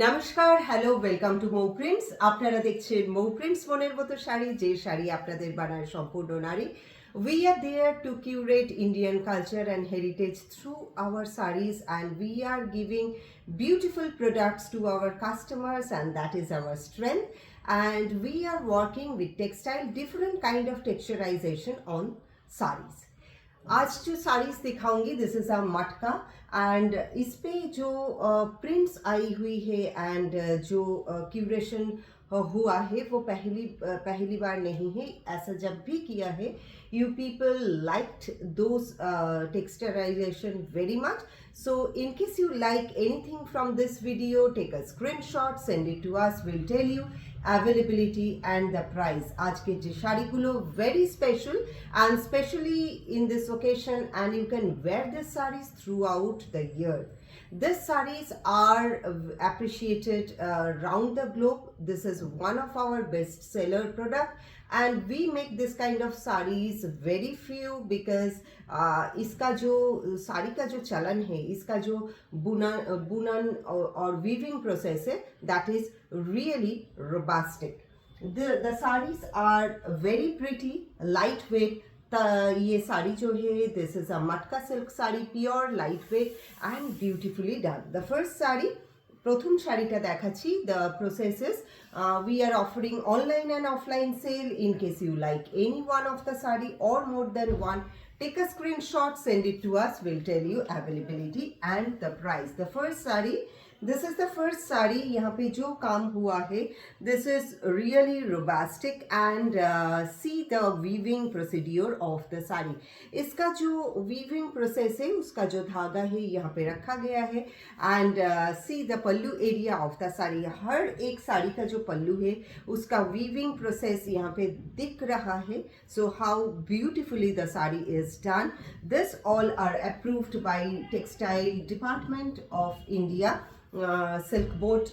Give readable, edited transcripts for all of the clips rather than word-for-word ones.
নমস্কার, hello, welcome to Mou prints. আপনারা দেখছেন মৌ প্রিন্টস মনের মতো শাড়ি, যে শাড়ি আপনাদের বানায় সম্পূর্ণ নারী। We are there to curate Indian culture and heritage through our sarees, and we are giving beautiful products to our customers, and that is our strength. And we are working with textile, different kind of texturization on sarees. आज जो साड़ीज दिखाऊंगी this is a मटका and इस पे जो prints आई हुई है and जो क्यूरेशन हुआ है वो पहली बार नहीं है। ऐसा जब भी किया है you people liked those texturisation very much. So in case you like anything from this video, take a screenshot, send it to us, we'll tell you availability and the price. आज के जो शाड़ी गुलो very special and specially in this occasion, and you can wear this sarees throughout the year. These sarees are appreciated around the globe. This is one of our best seller product and we make this kind of sarees very few because इसका जो साड़ी का जो चलन है, इसका जो बुनन और weaving process है, that is really robustic. The sarees are very pretty, lightweight. ये साड़ी जो है this is a matka silk sari, pure light weight and beautifully done. The first sari প্রথম শাড়িটা দেখাচ্ছি। The processes we are offering online and offline sale. In case you like any one of the sari or more than one, take a screenshot, send it to us, we'll tell you availability and the price. The first saree, this is the first saree. यहाँ पे जो काम हुआ है this is really robustic and see the weaving procedure of the saree. इसका जो weaving process है उसका जो धागा है यहाँ पे रखा गया है and see the pallu area of the saree. हर एक साड़ी का जो पल्लू है उसका weaving process यहाँ पे दिख रहा है. So how beautifully the saree is done. This all are approved by Textile Department of India. Silk board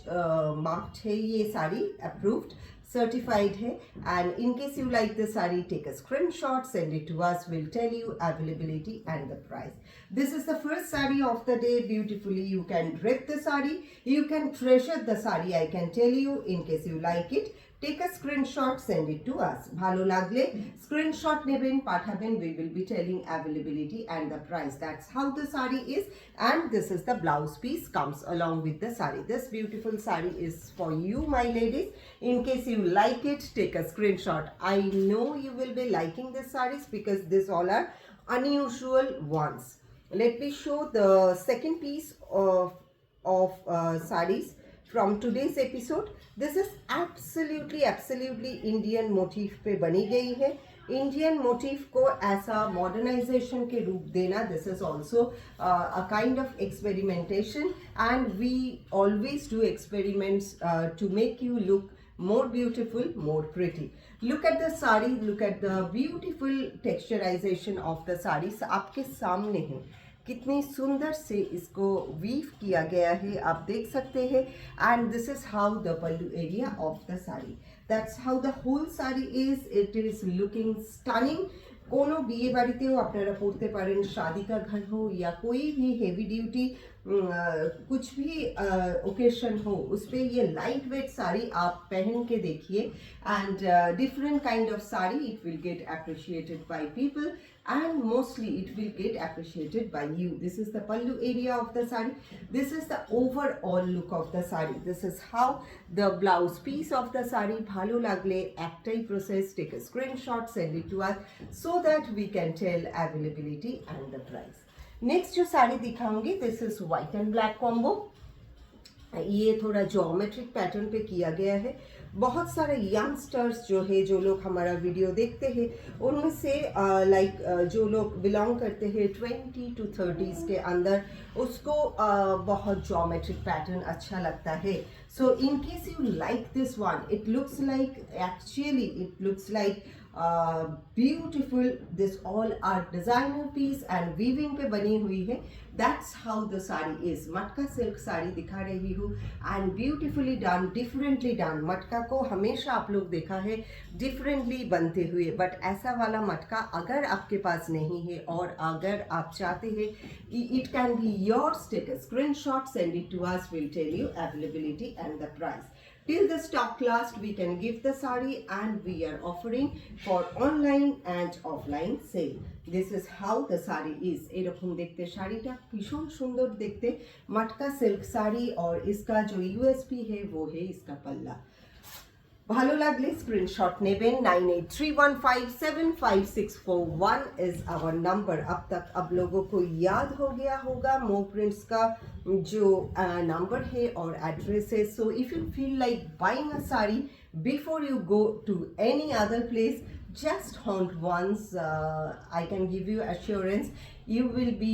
marked है ये साड़ी, अप्रूव्ड सर्टिफाइड है। And in case you like this sari, take a screenshot, send it to us, will tell you availability and the price. This is the first sari of the day. Beautifully you can rep the saree, you can treasure the saree, I can tell you. In case you like it, take a screenshot, send it to us. ভালো লাগলে screenshot নেবেন, পাঠাবেন, we will be telling availability and the price. That's how the saree is. And this is the blouse piece comes along with the saree. This beautiful saree is for you, my ladies. In case you like it, take a screenshot. I know you will be liking these sarees because these all are unusual ones. Let me show the second piece of sarees from today's episode. This is absolutely Indian motif पे बनी गई है. Indian motive को ऐसा modernisation के रूप देना, this is also a kind of experimentation and we always do experiments to make you look more beautiful, more pretty. Look at the saree, look at the beautiful texturization of the saree. आपके सामने है कितनी सुंदर से इसको weave किया गया है, आप देख सकते हैं. And this is how the pallu area of the sari, that's how the whole sari is. It is looking stunning. কোনো বিয়ে বাড়িতেও আপনারা পড়তে পারেন, शादी का घर हो या कोई भी हेवी ड्यूटी कुछ भी ओकेशन हो, उस पर ये लाइट वेट साड़ी आप पहन के देखिए. And different kind of sari, it will get appreciated by people and mostly it will get appreciated by you. This is the pallu area of the saree. This is the overall look of the saree. This is how the blouse piece of the saree. Bhalo lagle ektai process, take a screenshot, send it to us so that we can tell availability and the price. Next जो साड़ी दिखाऊंगी, this is white and black combo. ये थोड़ा geometric pattern पे किया गया है. बहुत सारे यंगस्टर्स जो है, जो लोग हमारा वीडियो देखते हैं, उनमें से लाइक जो लोग बिलोंग करते हैं 20 to 30s के अंदर, उसको बहुत ज्योमेट्रिक पैटर्न अच्छा लगता है. So in case you like this one, it looks like, actually it looks like beautiful. This all are designer piece and weaving पे बनी हुई है. That's how the sari is. मटका सिल्क साड़ी दिखा रही हूँ and beautifully done, differently done. मटका को हमेशा आप लोग देखा है differently बनते हुए, but ऐसा वाला मटका अगर आपके पास नहीं है और अगर आप चाहते हैं, it can be yours. Take a screenshot, send it to us. We'll tell you availability and the price. Till the stock last, we can give the sari and we are offering for online and offline sale. This is how the sari is. এরকম দেখতে শাড়িটা ভীষণ সুন্দর দেখতে, मटका silk sari और इसका जो यूएसपी है वो है इसका पल्ला. ভালো লাগলে স্ক্রিনশট নেবেন. 9831575641 इज आवर नंबर. अब तक आप लोगों को याद हो गया होगा मो प्रिंट्स का जो नंबर है और एड्रेस है. So if you feel like buying a sari before you go to any other place, just haunt once. I can give you assurance you will be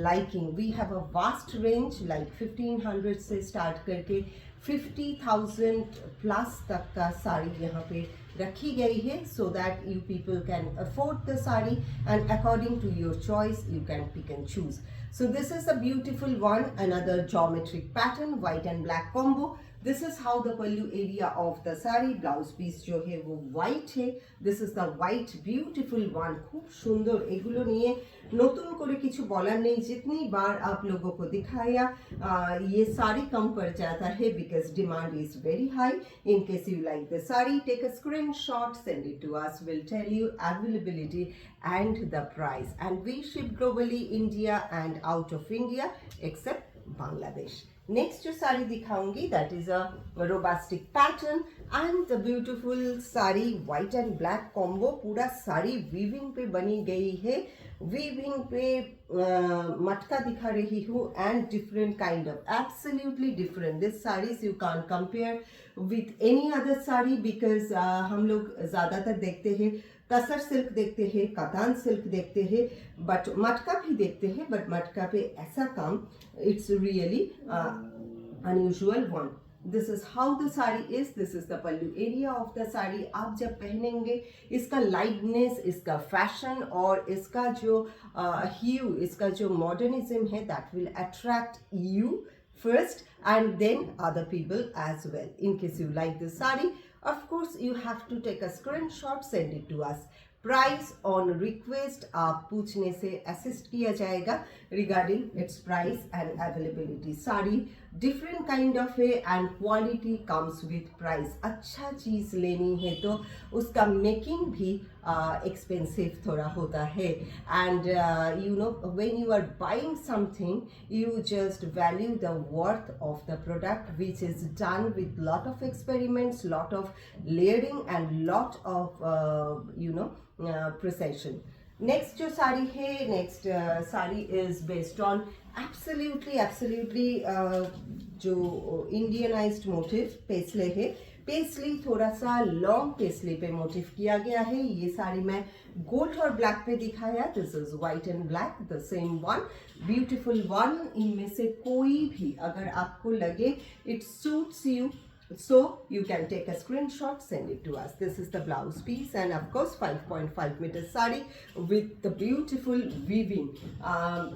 liking. We have a vast range like 1500 से start करके 50,000 plus तक का साड़ी यहाँ पे रखी गई है, so that you people can afford the sari and according to your choice you can pick and choose. So this is a beautiful one, another geometric pattern, white and black combo. This is how the pallu area of the sari. Blouse piece जो है वो white है. This is the white beautiful one. खूब सुंदर. एगुलो निये नतून करे किछु बोलार नहीं. जितनी बार आप लोगों को दिखाया ये साड़ी कम पड़ जाता है because demand is very high. In case you like the sari, take a screenshot, send it to us. We'll tell you availability and the price. And we ship globally, India and out of India except Bangladesh. Next जो साड़ी दिखाऊंगी that is a robustic pattern and the beautiful sari white and black combo. पूरा sari weaving पे बनी गई है. Weaving पे मटका दिखा रही हूँ and different kind of absolutely different. This saris you can compare with any other sari because हम लोग ज़्यादातर देखते हैं तसर सिल्क देखते हैं, कतान सिल्क देखते हैं, बट मटका भी देखते हैं, बट मटका पे ऐसा काम it's really unusual one. This is how the sari is. This is the pallu area of the sari. आप जब पहनेंगे इसका लाइटनेस, इसका फैशन और इसका जो ह्यू, इसका जो मॉडर्निज्म है that will attract you first and then other people as well. In case you like this saree, of course you have to take a screenshot, send it to us. Price on request आप पूछने से assist किया जाएगा regarding its price and availability. Sari different kind of है and quality comes with price. अच्छा चीज़ लेनी है तो उसका मेकिंग भी एक्सपेंसिव थोड़ा होता है and you know when you are buying something you just value the worth of the product which is done with lot of experiments, lot of layering and lot of precision. Next जो साड़ी है, next sari is based on absolutely जो Indianized motif पेस्ले है. Paisley थोड़ा सा long paisley पे motive किया गया है. ये साड़ी मैं गोल्ड और ब्लैक पे दिखाया. This is white and black, the same one, beautiful one. इनमें से कोई भी अगर आपको लगे it suits you, so you can take a screenshot, send it to us. This is the blouse piece and of course 5.5 meter sari with the beautiful weaving.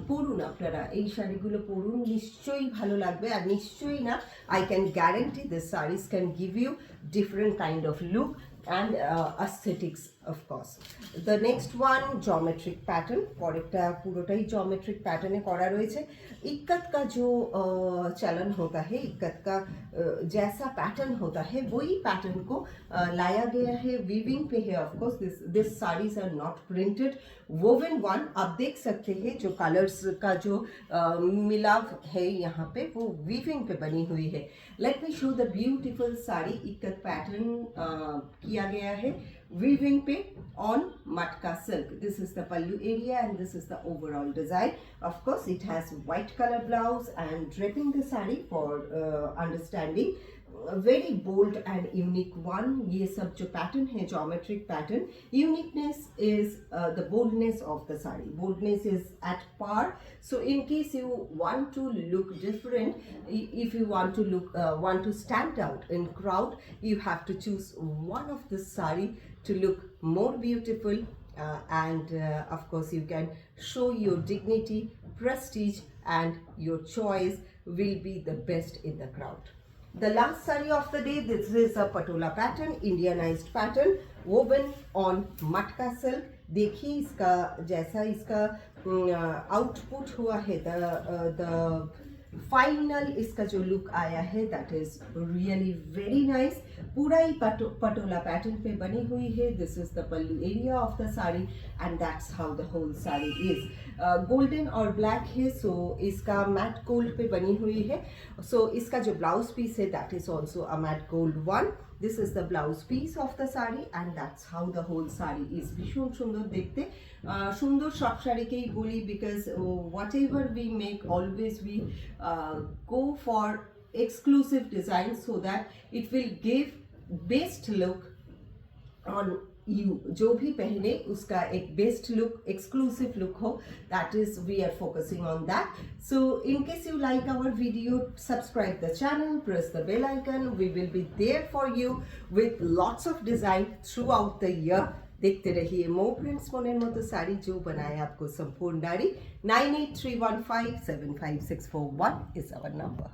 পরুন আপনারা এই শাড়িগুলো পরুন, নিশ্চয়ই ভালো লাগবে আর নিশ্চয়ই না I can guarantee this sarees can give you different kind of look and aesthetics of course. The next one geometric pattern. পরেরটা পুরোটাই geometric pattern এ করা রয়েছে. इक्कत का जो चलन होता है, इक्कत का जैसा पैटर्न होता है वही पैटर्न को लाया गया है. वीविंग पे है of course. This saris are not printed, woven one. आप देख सकते हैं जो कलर्स का जो मिलाव है यहाँ पे वो वीविंग पे बनी हुई है. Let me show the beautiful sari. Ikat pattern किया गया है weaving पे on matka silk. This is the pallu area and this is the overall design. Of course it has white color blouse and draping the saree for understanding. Very bold and unique one. ये सब जो pattern है geometric pattern, uniqueness is the boldness of the sari, boldness is at par. So in case you want to look different, if you want to stand out in crowd, you have to choose one of the sari to look more beautiful, and of course you can show your dignity, prestige, and your choice will be the best in the crowd. The last saree of the day, this is a patola pattern, Indianized pattern, woven on मटका silk. देखिए इसका जैसा इसका output हुआ है, the final इसका जो look आया है, that is really very nice. पूरा ही पटोला पैटर्न पे बनी हुई है। This is the pallu area of the sari and that's how the whole sari is. Golden और ब्लैक है, सो इसका मैट गोल्ड पे बनी हुई है। सो इसका जो ब्लाउज पीस है, that is also a matt gold one. This is the blouse piece of the sari and that's how the whole sari is. ভীষণ সুন্দর দেখতে, সুন্দর সব শাড়িকেই বলি, because whatever we make, always we go for exclusive design so that it will give best look on you. जो भी पहने उसका एक बेस्ट लुक, एक्सक्लूसिव लुक हो, that is we are focusing on that. So in case you like our video, subscribe the channel, press the bell icon. We will be there for you with lots of design throughout the year. देखते रहिए मो prints मोनेर मतो साड़ी, जो बनाए आपको संपूर्ण नारी। 9831575641 is our number.